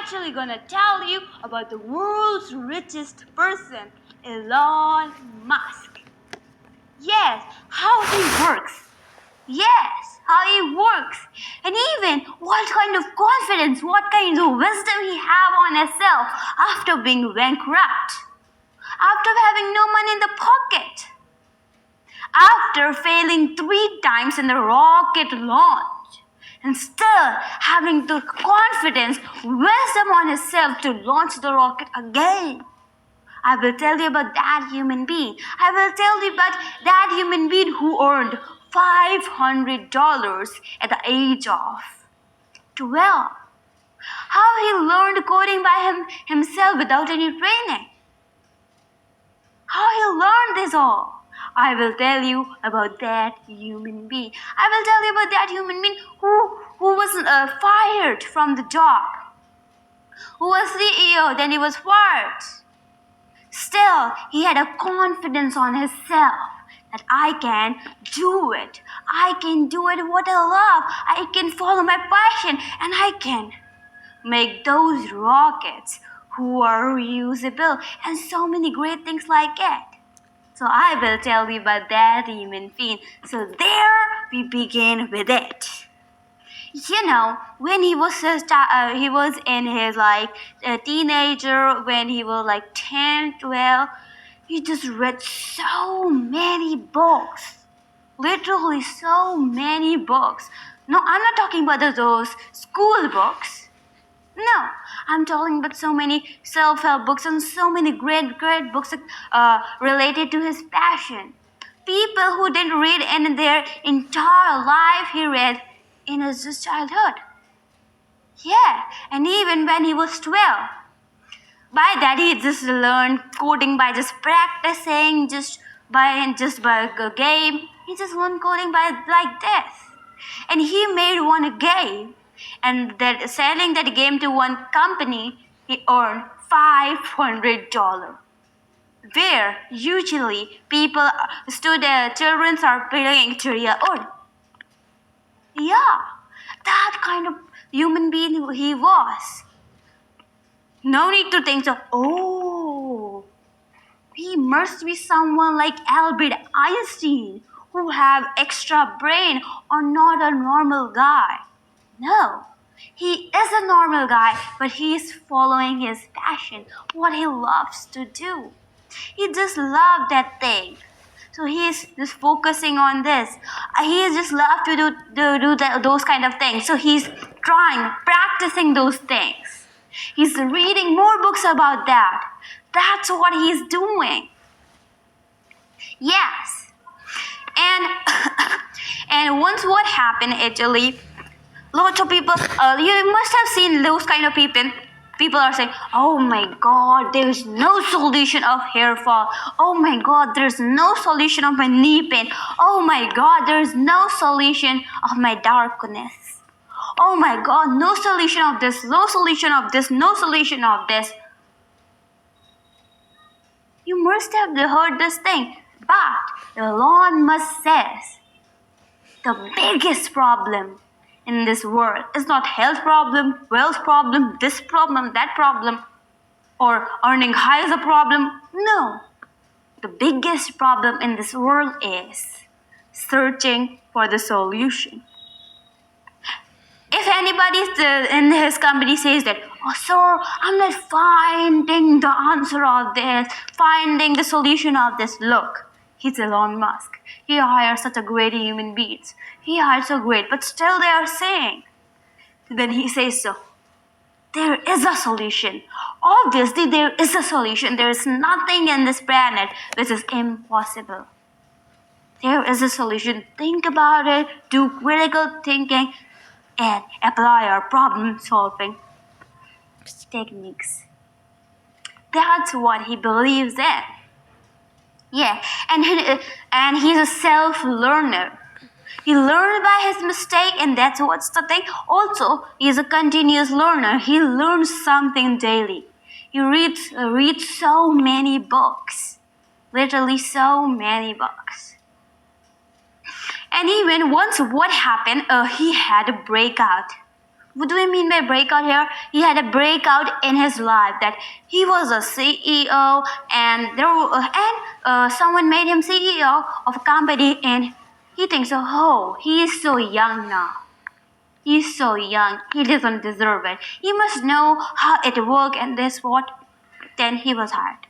actually gonna tell you about the world's richest person, Elon Musk. Yes, how he works. Yes, how he works. And even what kind of confidence, what kind of wisdom he have on himself after being bankrupt. After having no money in the pocket. After failing 3 times in the rocket launch. And still having the confidence, wisdom on himself to launch the rocket again. I will tell you about that human being. I will tell you about that human being who earned $500 at the age of 12. How he learned coding by himself without any training. How he learned this all. I will tell you about that human being. I will tell you about that human being who was fired from the job. Who was CEO, then he was fired. Still, he had a confidence on himself that I can do it. I can do it what I love. I can follow my passion and I can make those rockets who are reusable and so many great things like it. So I will tell you about that human being. So there we begin with it. You know, when he was in his teenager, when he was like 10, 12, he just read so many books. Literally so many books. No, I'm not talking about those school books. No, I'm talking about so many self-help books and so many great books related to his passion. People who didn't read in their entire life, he read in his childhood. Yeah, and even when he was 12. By that, he just learned coding by just practicing, just by a game. He just learned coding by like this. And he made one game. And that selling that game to one company, he earned $500. Where usually children are paying to earn. Yeah, that kind of human being he was. No need to think so, he must be someone like Albert Einstein who have extra brain or not a normal guy. No, he is a normal guy, but he is following his passion, what he loves to do. He just loves that thing. So he is just focusing on this. He just loves to do those kind of things. So he's practicing those things. He's reading more books about that. That's what he's doing. Yes. And once what happened actually, lots of people, you must have seen those kind of people. People are saying, oh my God, there is no solution of hair fall. Oh my God, there is no solution of my knee pain. Oh my God, there is no solution of my darkness. Oh my God, no solution of this, no solution of this, no solution of this. You must have heard this thing. But Elon Musk says the biggest problem in this world is not health problem, wealth problem, this problem, that problem, or earning high is a problem. No. The biggest problem in this world is searching for the solution. If anybody in his company says that, oh sir, I'm not finding the answer of this, finding the solution of this, look, he's Elon Musk. He hired such a great human being. He hired so great, but still they are saying. Then he says so. There is a solution. Obviously, there is a solution. There is nothing in this planet which is impossible. There is a solution. Think about it, do critical thinking, and apply our problem-solving techniques. That's what he believes in. Yeah, and he's a self-learner. He learned by his mistake, and that's what's the thing. Also, he's a continuous learner. He learns something daily. He reads so many books. Literally so many books. And even once what happened, he had a breakout. What do we mean by breakout here? He had a breakout in his life that he was a CEO and someone made him CEO of a company and he thinks, oh, he is so young now. He's so young. He doesn't deserve it. He must know how it works and this what. Then he was hired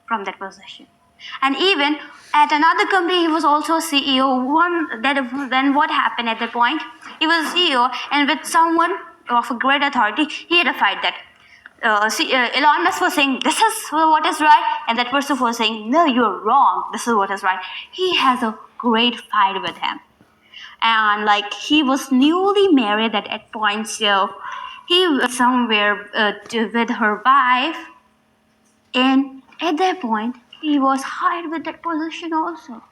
from that position. And even at another company, he was also CEO. Then what happened at that point? He was a CEO, and with someone of a great authority, he had a fight that Elon Musk was saying, this is what is right, and that person was saying, no, you're wrong. This is what is right. He has a great fight with him. And like he was newly married at that point, so he was somewhere with her wife, and at that point, he was hired with that position also.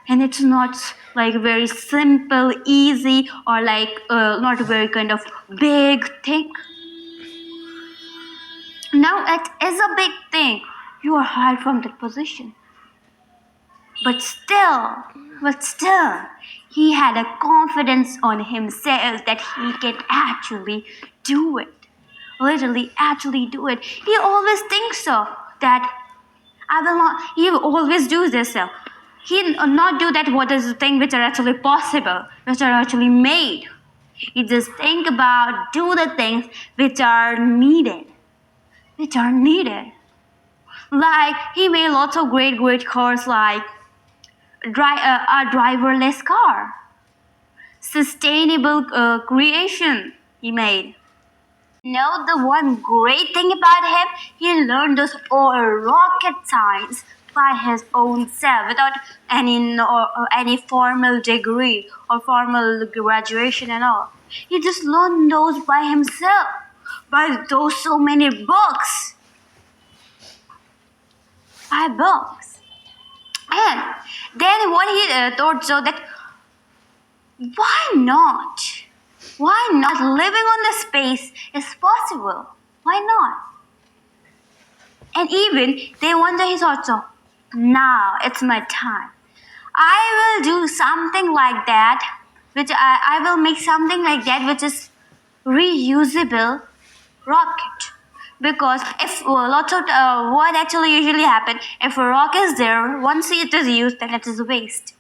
And it's not like very simple, easy, or like not very kind of big thing. Now it is a big thing. You are hired from that position. But still, he had a confidence on himself that he can actually do it. Literally, actually do it. He always thinks so that I will not. He will always do this. So he not do that. What is the thing which are actually possible, which are actually made. He just think about do the things which are needed, Like he made lots of great cars, like a driverless car, sustainable creation he made. Now the one great thing about him, he learned this all rocket science by his own self without any formal degree or formal graduation and all. He just learned those by himself, by those so many books. By books. And then what he thought so that why not? Why not? Living on the space is possible. Why not? And even then one day he thought so, now it's my time. I will do something like that, which I will make something like that which is reusable rocket. Because if lots of what actually usually happens, if a rocket is there, once it is used, then it is waste.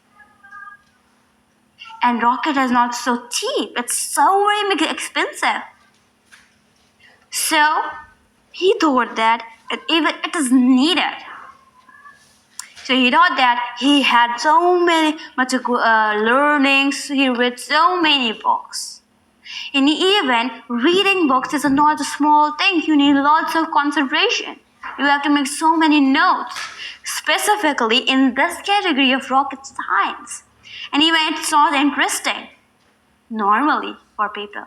And rocket is not so cheap. It's so very expensive. So he thought that it is needed. So he thought that he had so much learnings. He read so many books. And even reading books is not a small thing. You need lots of concentration. You have to make so many notes, specifically in this category of rocket science. And even it's not interesting normally for people.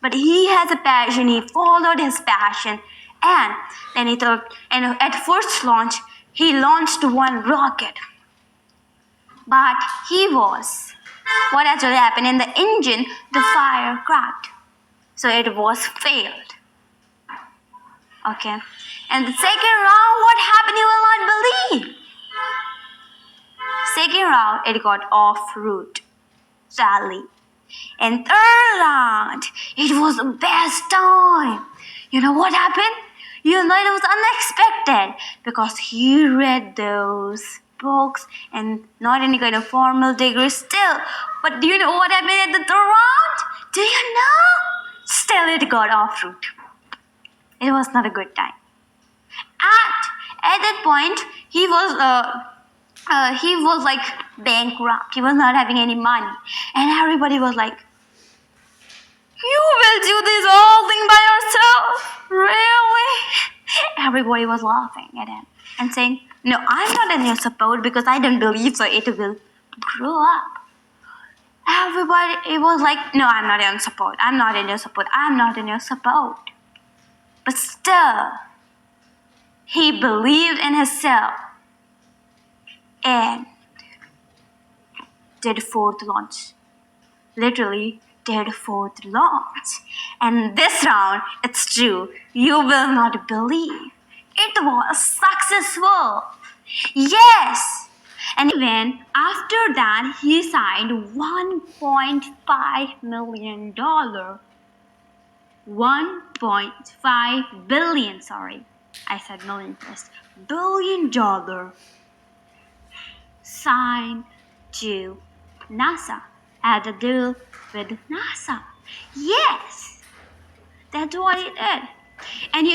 But he has a passion, he followed his passion, and then he thought, and at first launch, he launched one rocket. But what actually happened in the engine, the fire cracked. So it was failed. Okay. And the second round, what happened, you will not believe. Second round, it got off route, sadly. And third round, it was the best time. You know what happened? You know it was unexpected because he read those books and not any kind of formal degree still. But do you know what happened at the third round? Do you know? Still it got off route. It was not a good time. At that point, he was like bankrupt. He was not having any money. And everybody was like, you will do this whole thing by yourself? Really? Everybody was laughing at him and saying, no, I'm not in your support because I don't believe so it will grow up. Everybody was like, no, I'm not in support. I'm not in your support. I'm not in your support. But still, he believed in himself and did fourth launch. Literally did fourth launch. And this round, it's true, you will not believe. It was successful. Yes. And even after that, he signed $1.5 million. 1.5 billion, sorry. I said million first. $1 billion signed to NASA. Had a deal with NASA. Yes, that's what he did. And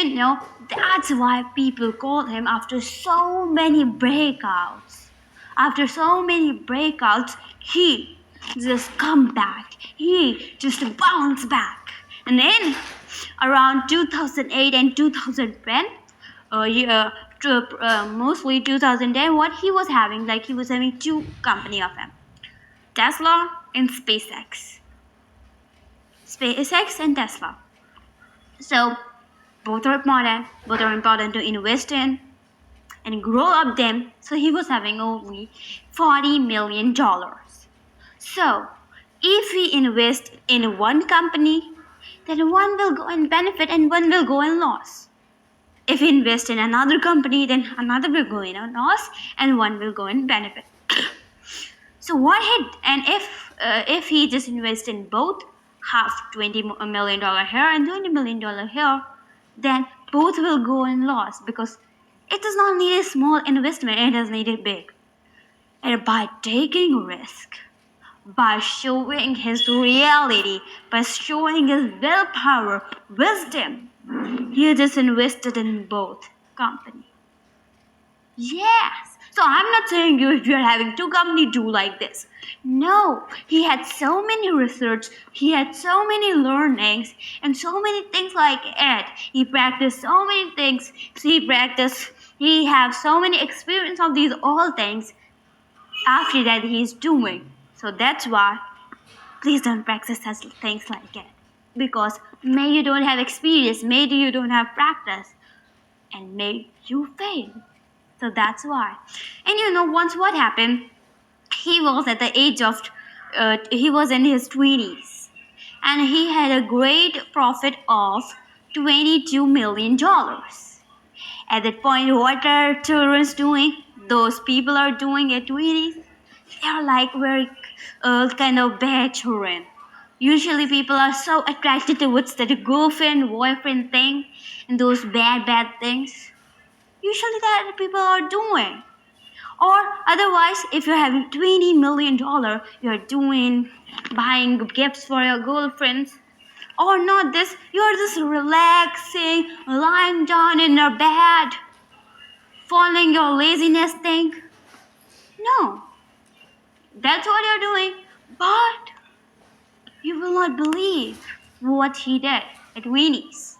that's why people call him after so many breakouts. After so many breakouts, he just come back. He just bounce back. And then around 2008 and 2010, mostly 2010, what he was having, like he was having two company of him, Tesla and SpaceX. SpaceX and Tesla. So both are important to invest in and grow up them. So he was having only $40 million. So if we invest in one company, then one will go and benefit and one will go and loss. If we invest in another company, then another will go in a loss and one will go and benefit. So if he just invest in both, half $20 million here and $20 million here, then both will go in loss because it does not need a small investment, it does need it big. And by taking risk, by showing his reality, by showing his willpower, wisdom, he just invested in both companies. Yes. So I'm not saying if you're having two companies, do like this. No, he had so many research, he had so many learnings, and so many things like it. He practiced so many things. He have so many experience of these all things. After that, he's doing. So that's why, please don't practice such things like it. Because may you don't have experience, maybe you don't have practice, and may you fail. So that's why. And once what happened, he was at the age of, he was in his 20s. And he had a great profit of $22 million. At that point, what are children doing? Those people are doing at 20s. They are like very kind of bad children. Usually people are so attracted towards that girlfriend, boyfriend thing and those bad things. Usually that people are doing. Or otherwise, if you're having $20 million, you're buying gifts for your girlfriends. Or not this, you're just relaxing, lying down in your bed, following your laziness thing. No. That's what you're doing. But you will not believe what he did at Winnie's.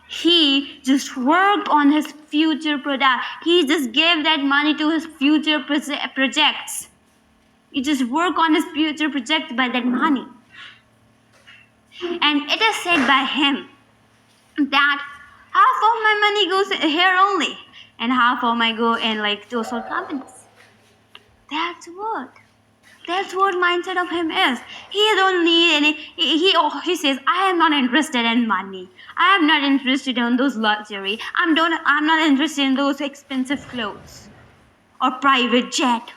He just worked on his future product. He just gave that money to his future projects. He just worked on his future projects by that money. And it is said by him that half of my money goes here only and half of my go in like those old companies. That's what mindset of him is. He don't need any. He says, I am not interested in money. I am not interested in those luxury. I'm not interested in those expensive clothes or private jet.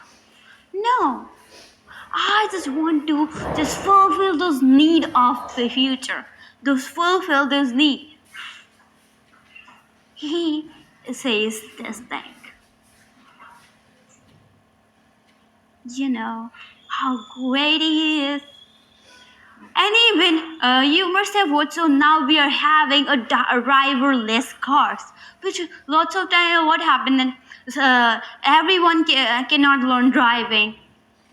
No, I just want to just fulfill those need of the future. Fulfill those need. He says this thing. How great he is. And even you must have watched, so now we are having a driverless cars, which lots of time what happened, everyone cannot learn driving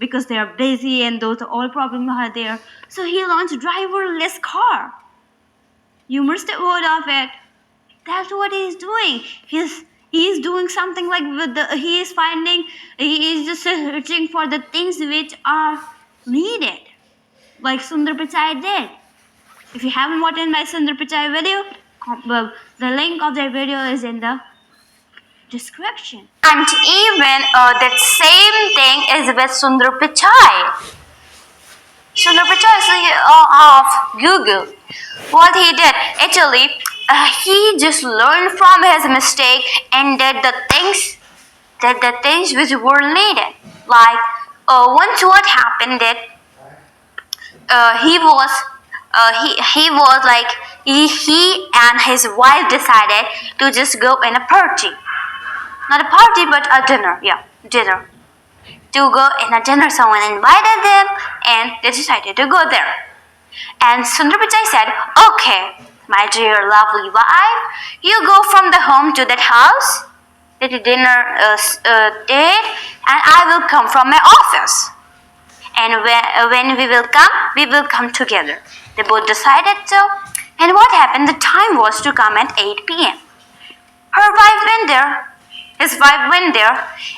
because they are busy and those all problems are there. So he launched driverless car. You must have heard of it. That's what he's doing. He's doing something like he is just searching for the things which are needed, like Sundar Pichai did. If you haven't watched my Sundar Pichai video, the link of that video is in the description. And even that same thing is with Sundar Pichai. Sundar Pichai is of Google. What he did, actually, he just learned from his mistake and did the things which were needed. Like once what happened that he was he was like he and his wife decided to just go in a party, not a party but a dinner, dinner, to go in a dinner. Someone invited them and they decided to go there. And Sundar Pichai said, okay, my dear lovely wife, you go from the home to that house that the dinner did, and I will come from my office. And when we will come together. They both decided so. And what happened? The time was to come at 8 p.m. Her wife went there. His wife went there,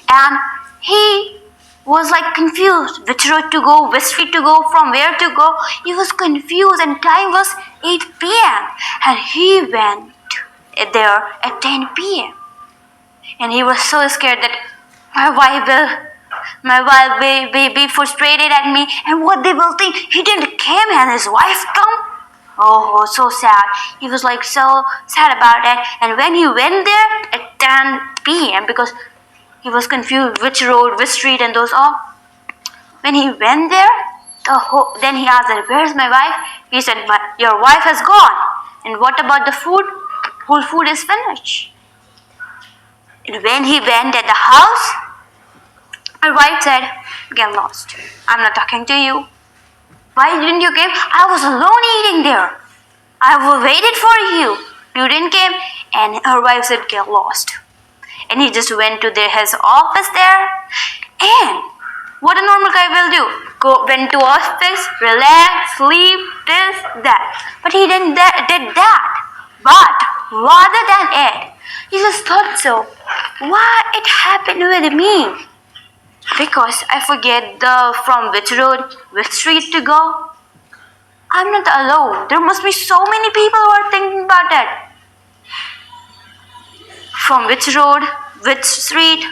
and he was like confused which road to go, which street to go, from where to go. He was confused, and time was 8 p.m. and he went there at 10 p.m. and he was so scared that my wife will be frustrated at me, and what they will think, he didn't come and his wife come. Oh, so sad. He was like so sad about that. And when he went there at 10 p.m. because he was confused which road, which street, and those all. When he went there, then he asked, where's my wife? He said, your wife has gone. And what about the food? Whole food is finished. And when he went at the house, my wife said, get lost. I'm not talking to you. Why didn't you come? I was alone eating there. I waited for you. You didn't come. And her wife said, get lost. And he just went to his office there. And what a normal guy will do. Went to office, relax, sleep, this, that. But he did that. But rather than it, he just thought so. Why it happened with me? Because I forget from which road, which street to go. I'm not alone. There must be so many people who are thinking about that. From which road, which street.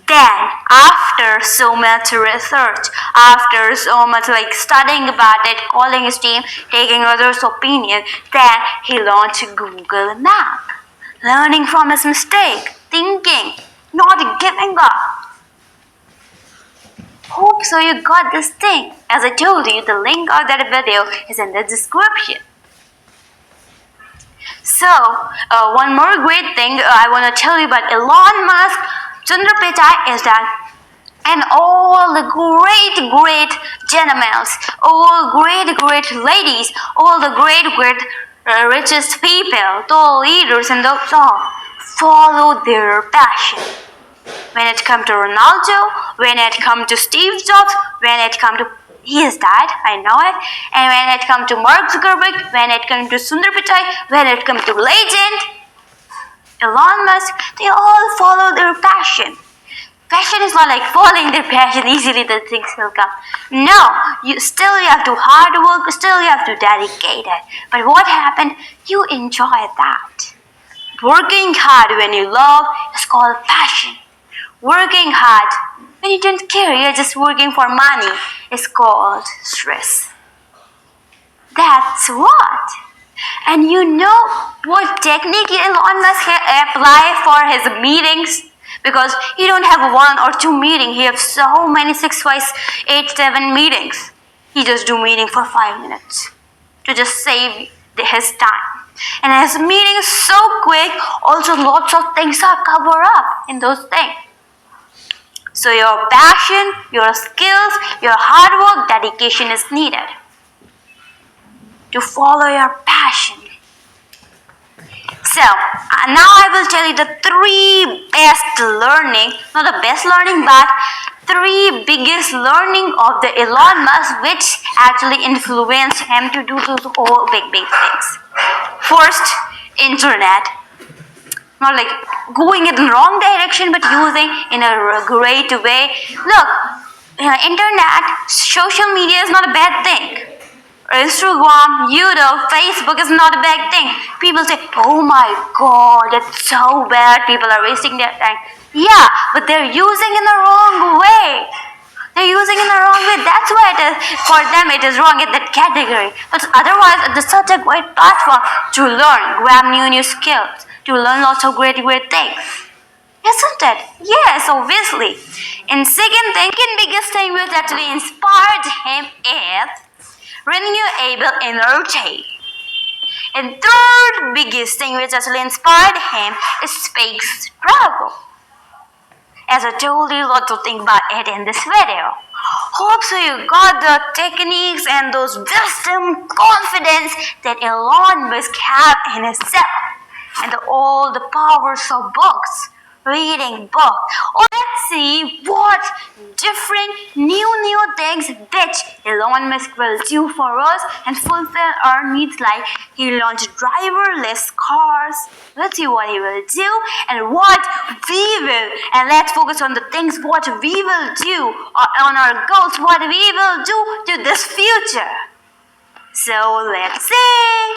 Then, after so much research, after so much like studying about it, calling his team, taking others' opinion, then he launched Google Map. Learning from his mistake, thinking, not giving up. Hope so you got this thing. As I told you, the link of that video is in the description. So, one more great thing I want to tell you about Elon Musk, Sundar Pichai is that, and all the great gentlemen, all great ladies, all the great richest people, the leaders and those all follow their passion. When it comes to Ronaldo, when it comes to Steve Jobs, when it comes to, he is dead, I know it, and when it comes to Mark Zuckerberg, when it comes to Sundar Pichai, when it comes to legend, Elon Musk, they all follow their passion. Passion is not like following their passion, easily the things will come. No, you have to hard work, still you have to dedicate it. But what happened? You enjoy that. Working hard when you love is called passion. Working hard when you don't care, you're just working for money, is called stress. That's what. And you know what technique Elon Musk apply for his meetings? Because he don't have 1 or 2 meetings. He has so many 6, 5, 8, 7 meetings. He just do meeting for 5 minutes to just save his time. And his meeting is so quick. Also, lots of things are covered up in those things. So your passion, your skills, your hard work, dedication is needed to follow your passion. So, now I will tell you the 3 best learning, not the best learning, but 3 biggest learning of the Elon Musk, which actually influenced him to do those all big things. First, internet. Not like going in the wrong direction, but using in a great way. Look, internet, social media is not a bad thing. Instagram, YouTube, Facebook is not a bad thing. People say, oh my God, it's so bad. People are wasting their time. Yeah, but they're using in the wrong way. They're using in the wrong way. That's why it is, for them it is wrong in that category. But otherwise, it is such a great platform to learn, grab new skills, to learn lots of great things. Isn't it? Yes, obviously. And second biggest thing which actually inspired him is renewable energy. And third biggest thing which actually inspired him is space travel. As I told you, lot to think about it in this video. Hope so you got the techniques and those wisdom, confidence that Elon Musk have in himself, and all the powers of books, reading books. Oh, let's see what different new things which Elon Musk will do for us and fulfill our needs. Like he launched driverless cars. Let's see what he will do and what we will. And let's focus on the things what we will do on our goals. What we will do to this future. So let's see.